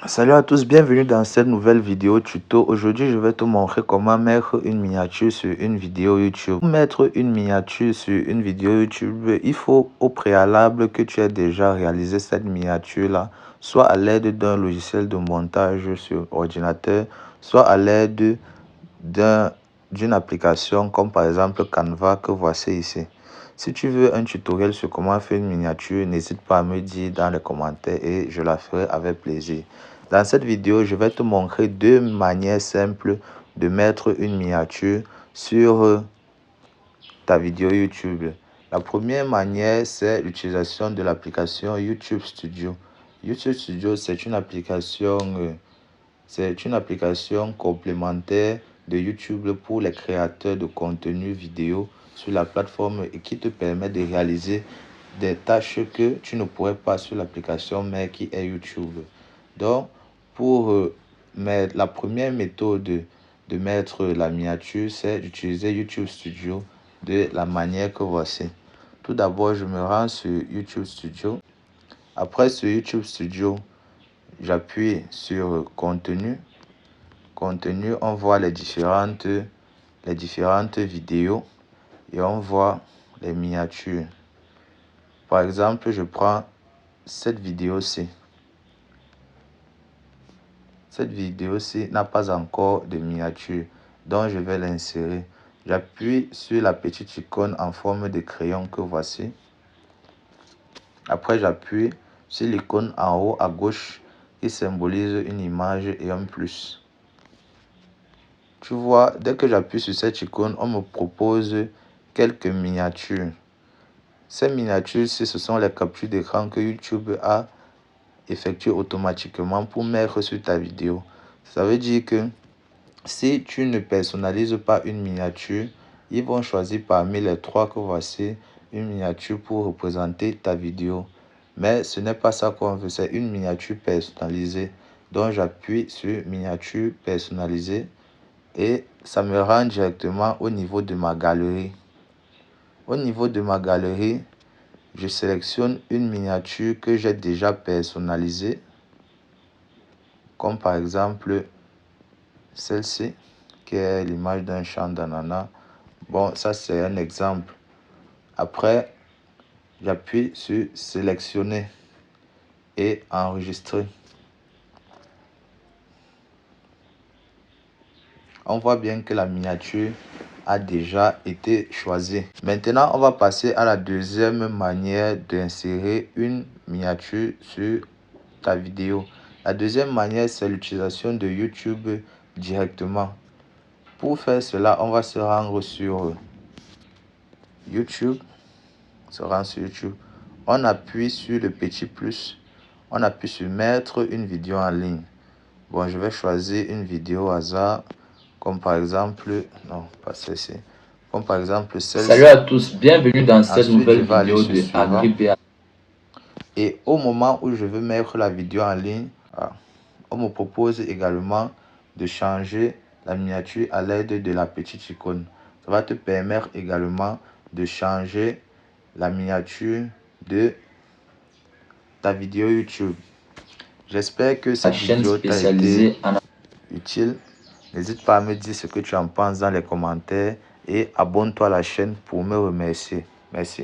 Salut à tous, bienvenue dans cette nouvelle vidéo tuto. Aujourd'hui, je vais te montrer comment mettre une miniature sur une vidéo YouTube. Pour mettre une miniature sur une vidéo YouTube, il faut au préalable que tu aies déjà réalisé cette miniature-là, soit à l'aide d'un logiciel de montage sur ordinateur, soit à l'aide d'une application comme par exemple Canva que voici ici. Si tu veux un tutoriel sur comment faire une miniature, n'hésite pas à me dire dans les commentaires et je la ferai avec plaisir. Dans cette vidéo, je vais te montrer deux manières simples de mettre une miniature sur ta vidéo YouTube. La première manière, c'est l'utilisation de l'application YouTube Studio. YouTube Studio, c'est une application complémentaire de YouTube pour les créateurs de contenu vidéo sur la plateforme et qui te permet de réaliser des tâches que tu ne pourrais pas sur l'application mais qui est YouTube. Donc, pour la première méthode de mettre la miniature, c'est d'utiliser YouTube Studio de la manière que voici. Tout d'abord, je me rends sur YouTube Studio. Après, sur YouTube Studio, j'appuie sur contenu. Contenu, on voit les différentes vidéos et on voit les miniatures. Par exemple, je prends cette vidéo-ci. Cette vidéo-ci n'a pas encore de miniature, donc je vais l'insérer. J'appuie sur la petite icône en forme de crayon que voici. Après, j'appuie sur l'icône en haut à gauche qui symbolise une image et un plus. Tu vois, dès que j'appuie sur cette icône, on me propose quelques miniatures. Ces miniatures-ci, ce sont les captures d'écran que YouTube a effectuées automatiquement pour mettre sur ta vidéo. Ça veut dire que si tu ne personnalises pas une miniature, ils vont choisir parmi les trois que voici une miniature pour représenter ta vidéo. Mais ce n'est pas ça qu'on veut, c'est une miniature personnalisée. Donc j'appuie sur miniature personnalisée et ça me rend directement au niveau de ma galerie. Au niveau de ma galerie, je sélectionne une miniature que j'ai déjà personnalisée, comme par exemple celle-ci, qui est l'image d'un champ d'ananas. Bon, ça c'est un exemple. Après, j'appuie sur sélectionner et enregistrer. On voit bien que la miniature a déjà été choisie. Maintenant, on va passer à la deuxième manière d'insérer une miniature sur ta vidéo. La deuxième manière, c'est l'utilisation de YouTube directement. Pour faire cela, on va se rendre sur YouTube. On appuie sur le petit plus. On appuie sur mettre une vidéo en ligne. Bon, je vais choisir une vidéo au hasard. Comme par exemple, non, pas celle-ci. Comme par exemple celle-ci. Salut à tous, bienvenue dans cette Ensuite, nouvelle je vais aller vidéo sur de suivant. AgriPA. Et au moment où je veux mettre la vidéo en ligne, on me propose également de changer la miniature à l'aide de la petite icône. Ça va te permettre également de changer la miniature de ta vidéo YouTube. J'espère que cette Chaîne vidéo t'a été spécialisée en utile. N'hésite pas à me dire ce que tu en penses dans les commentaires et abonne-toi à la chaîne pour me remercier. Merci.